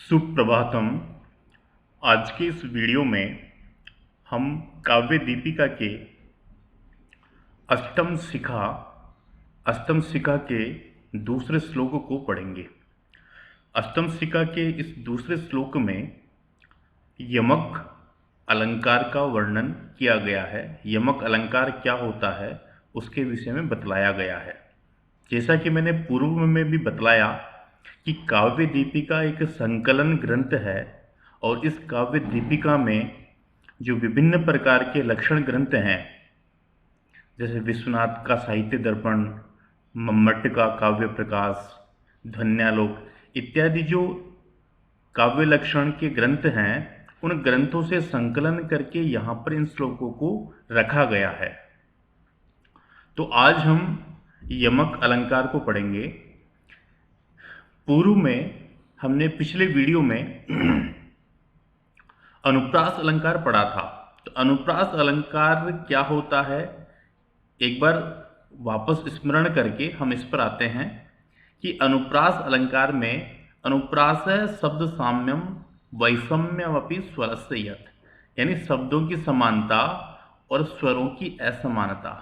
सुप्रभातम। आज के इस वीडियो में हम काव्य दीपिका के अष्टम शिखा के दूसरे श्लोक को पढ़ेंगे। अष्टम शिखा के इस दूसरे श्लोक में यमक अलंकार का वर्णन किया गया है। यमक अलंकार क्या होता है उसके विषय में बतलाया गया है। जैसा कि मैंने पूर्व में भी बतलाया कि काव्य दीपिका एक संकलन ग्रंथ है और इस काव्य दीपिका में जो विभिन्न प्रकार के लक्षण ग्रंथ हैं, जैसे विश्वनाथ का साहित्य दर्पण, मम्मट का काव्य प्रकाश, ध्वन्यालोक इत्यादि जो काव्य लक्षण के ग्रंथ हैं, उन ग्रंथों से संकलन करके यहाँ पर इन श्लोकों को रखा गया है। तो आज हम यमक अलंकार को पढ़ेंगे। पूर्व में हमने पिछले वीडियो में अनुप्रास अलंकार पढ़ा था। तो अनुप्रास अलंकार क्या होता है, एक बार वापस स्मरण करके हम इस पर आते हैं कि अनुप्रास अलंकार में अनुप्रास है शब्द साम्यम वैषम्यमपि स्वरस्य यत्, यानी शब्दों की समानता और स्वरों की असमानता।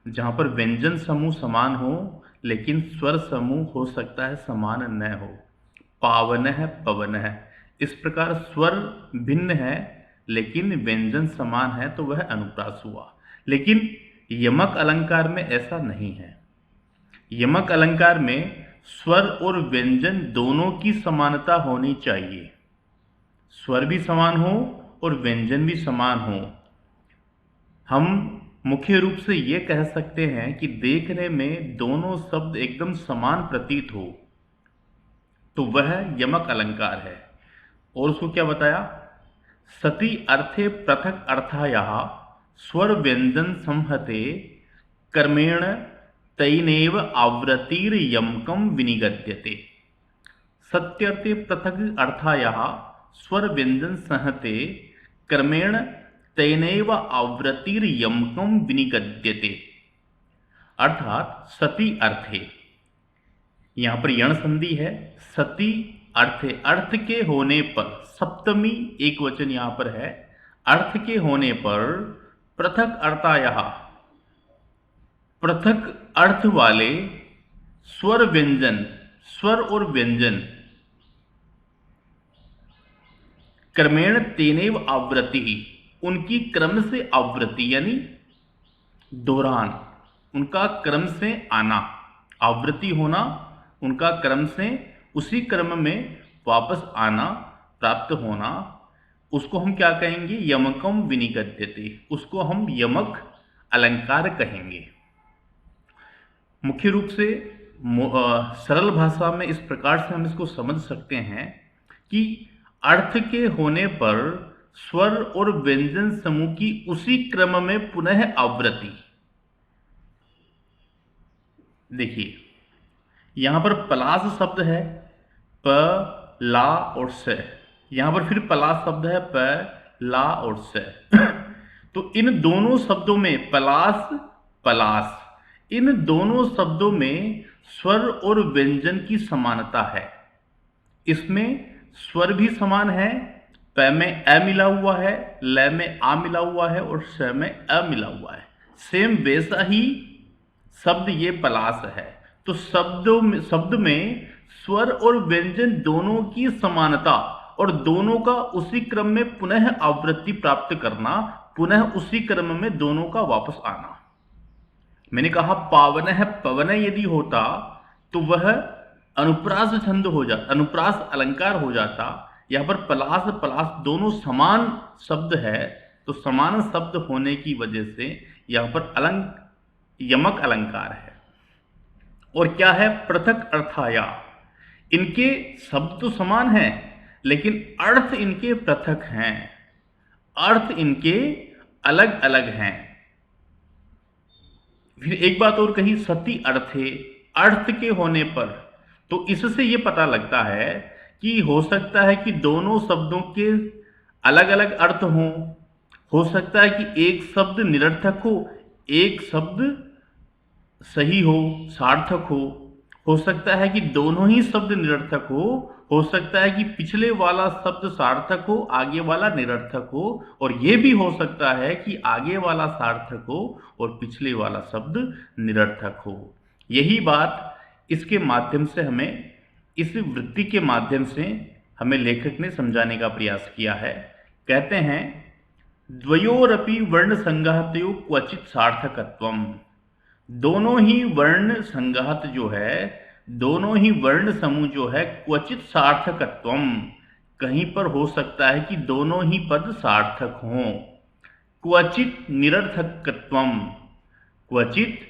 जहाँ पर व्यंजन समूह समान हो लेकिन स्वर समूह हो सकता है समान न हो। पावन है पवन है, इस प्रकार स्वर भिन्न है लेकिन व्यंजन समान है, तो वह अनुप्रास हुआ। लेकिन यमक अलंकार में ऐसा नहीं है। यमक अलंकार में स्वर और व्यंजन दोनों की समानता होनी चाहिए। स्वर भी समान हो और व्यंजन भी समान हो। हम मुख्य रूप से ये कह सकते हैं कि देखने में दोनों शब्द एकदम समान प्रतीत हो तो वह यमक अलंकार है। और उसको क्या बताया, सति अर्थे पृथक अर्थायाः स्वर व्यंजन संहते कर्मेण तैनेव आवृत्तिर यमकम विनिगद्यते। सत्यर्थे पृथक अर्थायाः स्वर व्यंजन संहते कर्मेण तैनैव आवृत्तिर यमकम विनिगद्यते। अर्थात सति अर्थे, यहाँ पर यण संधि है। सति अर्थे, अर्थ के होने पर, सप्तमी एक वचन यहाँ पर है। अर्थ के होने पर पृथक अर्थायः, पृथक अर्थ वाले स्वर व्यंजन, स्वर और व्यंजन क्रमेण तेनेव आवृत्ति, उनकी क्रम से आवृत्ति यानी दोहरान, उनका क्रम से आना, आवृत्ति होना, उनका क्रम से उसी क्रम में वापस आना, प्राप्त होना, उसको हम क्या कहेंगे, यमकम विनिगद्यते, उसको हम यमक अलंकार कहेंगे। मुख्य रूप से सरल भाषा में इस प्रकार से हम इसको समझ सकते हैं कि अर्थ के होने पर स्वर और व्यंजन समूह की उसी क्रम में पुनः आवृत्ति। देखिए यहां पर पलास शब्द है, प ला और स, यहां पर फिर पलास शब्द है, प ला और स। तो इन दोनों शब्दों में पलास पलास, इन दोनों शब्दों में स्वर और व्यंजन की समानता है। इसमें स्वर भी समान है, प में अ मिला हुआ है, ल में आ मिला हुआ है और स में अ मिला हुआ है। सेम वैसा ही शब्द ये पलास है। तो शब्द में स्वर और व्यंजन दोनों की समानता और दोनों का उसी क्रम में पुनः आवृत्ति प्राप्त करना, पुनः उसी क्रम में दोनों का वापस आना। मैंने कहा पावन है पवन यदि होता तो वह अनुप्रास छंद हो जाता, अनुप्रास अलंकार हो जाता। यहाँ पर पलास पलास दोनों समान शब्द है, तो समान शब्द होने की वजह से यहाँ पर यमक अलंकार है। और क्या है, पृथक अर्थाया, इनके शब्द तो समान हैं लेकिन अर्थ इनके पृथक हैं, अर्थ इनके अलग अलग हैं। फिर एक बात और कही, सति अर्थे, अर्थ के होने पर, तो इससे ये पता लगता है कि हो सकता है कि दोनों शब्दों के अलग अलग अर्थ हों, हो सकता है कि एक शब्द निरर्थक हो, एक शब्द सही हो, सार्थक हो सकता है कि दोनों ही शब्द निरर्थक हो हो सकता है कि पिछले वाला शब्द सार्थक हो, आगे वाला निरर्थक हो, और ये भी हो सकता है कि आगे वाला सार्थक हो और पिछले वाला शब्द निरर्थक हो। यही बात इसके माध्यम से हमें, इस वृत्ति के माध्यम से हमें लेखक ने समझाने का प्रयास किया है। कहते हैं द्वयोरपि वर्ण संघातयो क्वचित सार्थकत्वम। दोनों ही वर्ण संघात जो है, दोनों ही वर्ण समूह जो है, क्वचित सार्थकत्वम, कहीं पर हो सकता है कि दोनों ही पद सार्थक हों। क्वचित निरर्थकत्वम, क्वचित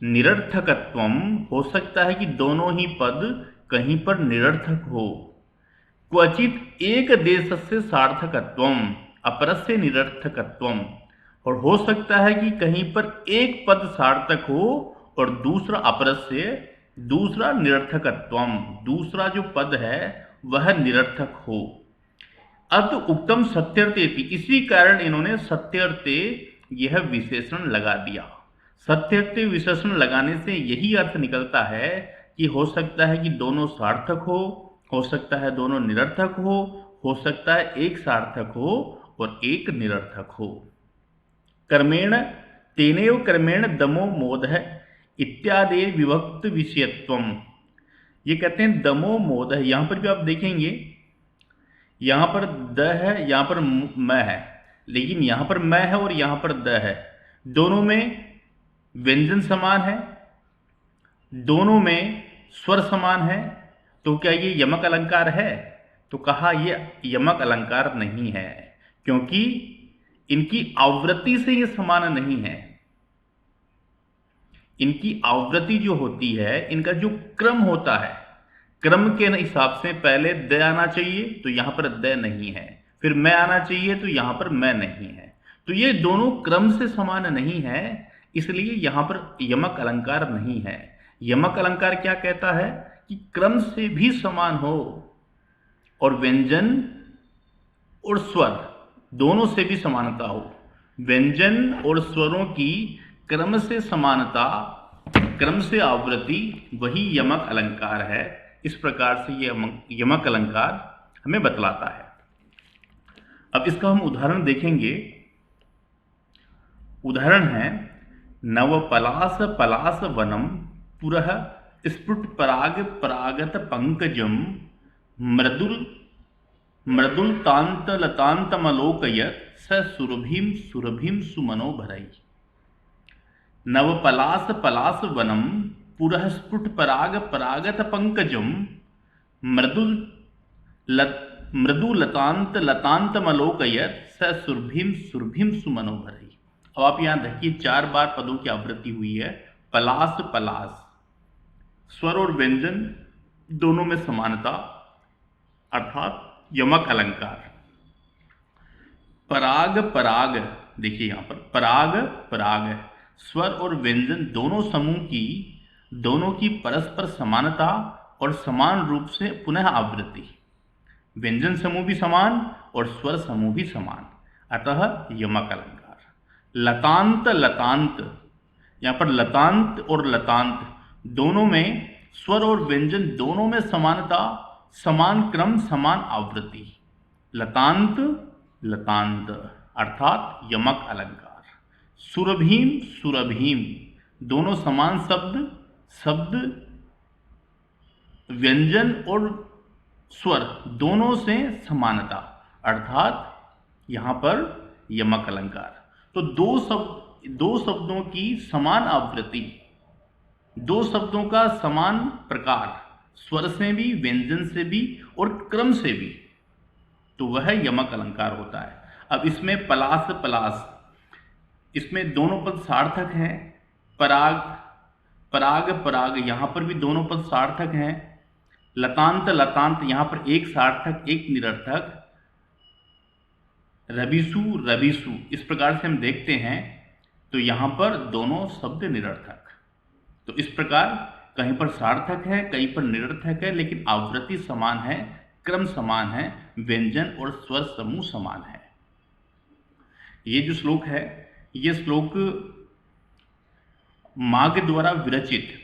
निरर्थकत्वम, हो सकता है कि दोनों ही पद कहीं पर निरर्थक हो। क्वचित एक देशस्य सार्थकत्वम अपरस्य निरर्थकत्वम, और हो सकता है कि कहीं पर एक पद सार्थक हो और दूसरा अपरस्य, दूसरा निरर्थकत्वम, दूसरा जो पद है वह निरर्थक हो। अत उक्तम सत्यर्थे, इसी कारण इन्होंने सत्यर्थे यह विशेषण लगा दिया। सत्यर्थे विशेषण लगाने से यही अर्थ निकलता है कि हो सकता है कि दोनों सार्थक हो सकता है दोनों निरर्थक हो सकता है एक सार्थक हो और एक निरर्थक हो। कर्मेण तेनेव कर्मेण दमो मोदः इत्यादि विभक्त विषयत्वम। ये कहते हैं दमो मोदः, यहाँ पर भी आप देखेंगे यहाँ पर द है, यहाँ पर म है, लेकिन यहाँ पर मैं है और यहाँ पर द है। दोनों में व्यंजन समान है, दोनों में स्वर समान है, तो क्या ये यमक अलंकार है? तो कहा ये यमक अलंकार नहीं है, क्योंकि इनकी आवृत्ति से ये समान नहीं है। इनकी आवृत्ति जो होती है, इनका जो क्रम होता है, क्रम के हिसाब से पहले द आना चाहिए, तो यहाँ पर द नहीं है, फिर मैं आना चाहिए तो यहाँ पर मैं नहीं है, तो ये दोनों क्रम से समान नहीं है, इसलिए यहाँ पर यमक अलंकार नहीं है। यमक अलंकार क्या कहता है कि क्रम से भी समान हो और व्यंजन और स्वर दोनों से भी समानता हो। व्यंजन और स्वरों की क्रम से समानता, क्रम से आवृत्ति, वही यमक अलंकार है। इस प्रकार से ये यमक अलंकार हमें बतलाता है। अब इसका हम उदाहरण देखेंगे। उदाहरण है नवपलास पलास वनम पुरः स्फुट पराग परागत पंकजम मृदुल मृदुलतांत लतांतमलोकयत स सुरभिम सुरभिम सुमनो भरई। नवपलास पलास वनम पुरः स्फुट पराग परागत पंकजम मृदुलतांत लतांतमलोकयत स सुरभिम सुरभिम सुमनो भरई। अब आप यहाँ देखिए 4 बार पदों की आवृत्ति हुई है। पलास पलास, स्वर और व्यंजन दोनों में समानता, अर्थात यमक अलंकार। पराग पराग, देखिए यहाँ पर पराग पराग, स्वर और व्यंजन दोनों समूह की, दोनों की परस्पर समानता और समान रूप से पुनः आवृत्ति। व्यंजन समूह भी समान और स्वर समूह भी समान, अतः यमक अलंकार। लतांत लतांत, यहाँ पर लतांत और लतांत दोनों में स्वर और व्यंजन दोनों में समानता, समान क्रम, समान आवृत्ति। लतांत लतांत अर्थात यमक अलंकार। सुरभीम सुरभीम, दोनों समान शब्द, शब्द व्यंजन और स्वर दोनों से समानता, अर्थात यहाँ पर यमक अलंकार। तो दो शब्दों की समान आवृत्ति, दो शब्दों का समान प्रकार, स्वर से भी, व्यंजन से भी और क्रम से भी, तो वह यमक अलंकार होता है। अब इसमें पलास पलास, इसमें दोनों पद सार्थक हैं। पराग पराग पराग, यहाँ पर भी दोनों पद सार्थक हैं। लतांत लतांत, यहाँ पर एक सार्थक एक निरर्थक। रविसु रविसु, इस प्रकार से हम देखते हैं तो यहाँ पर दोनों शब्द निरर्थक। तो इस प्रकार कहीं पर सार्थक है, कहीं पर निरर्थक है, लेकिन आवृत्ति समान है, क्रम समान है, व्यंजन और स्वर समूह समान है। ये जो श्लोक है, ये श्लोक माघ द्वारा विरचित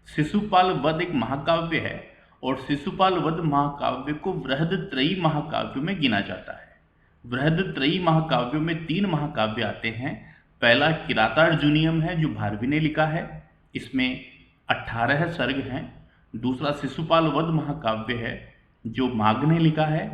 शिशुपाल वध एक महाकाव्य है, और शिशुपाल वध महाकाव्य को बृहदत्रयी महाकाव्य में गिना जाता है। बृहदत्रयी महाकाव्यों में 3 महाकाव्य आते हैं। पहला किरातार्जुनीयम है जो भारवी ने लिखा है, इसमें 18 सर्ग हैं। दूसरा शिशुपाल वध महाकाव्य है जो माघ ने लिखा है,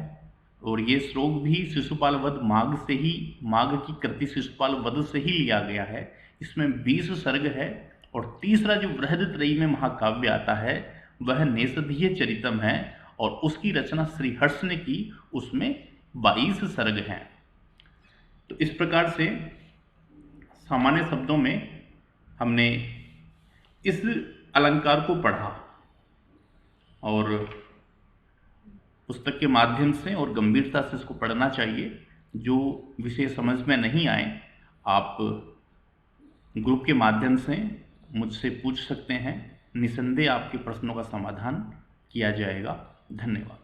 और ये श्लोक भी शिशुपाल वध माघ की कृति शिशुपाल वध से ही लिया गया है। इसमें 20 सर्ग है। और तीसरा जो बृहदत्रयी में महाकाव्य आता है वह नेषधीय चरितम है, और उसकी रचना श्रीहर्ष ने की, उसमें 22 सर्ग हैं। तो इस प्रकार से सामान्य शब्दों में हमने इस अलंकार को पढ़ा, और पुस्तक के माध्यम से और गंभीरता से इसको पढ़ना चाहिए। जो विषय समझ में नहीं आए आप ग्रुप के माध्यम से मुझसे पूछ सकते हैं, निसंदेह आपके प्रश्नों का समाधान किया जाएगा। धन्यवाद।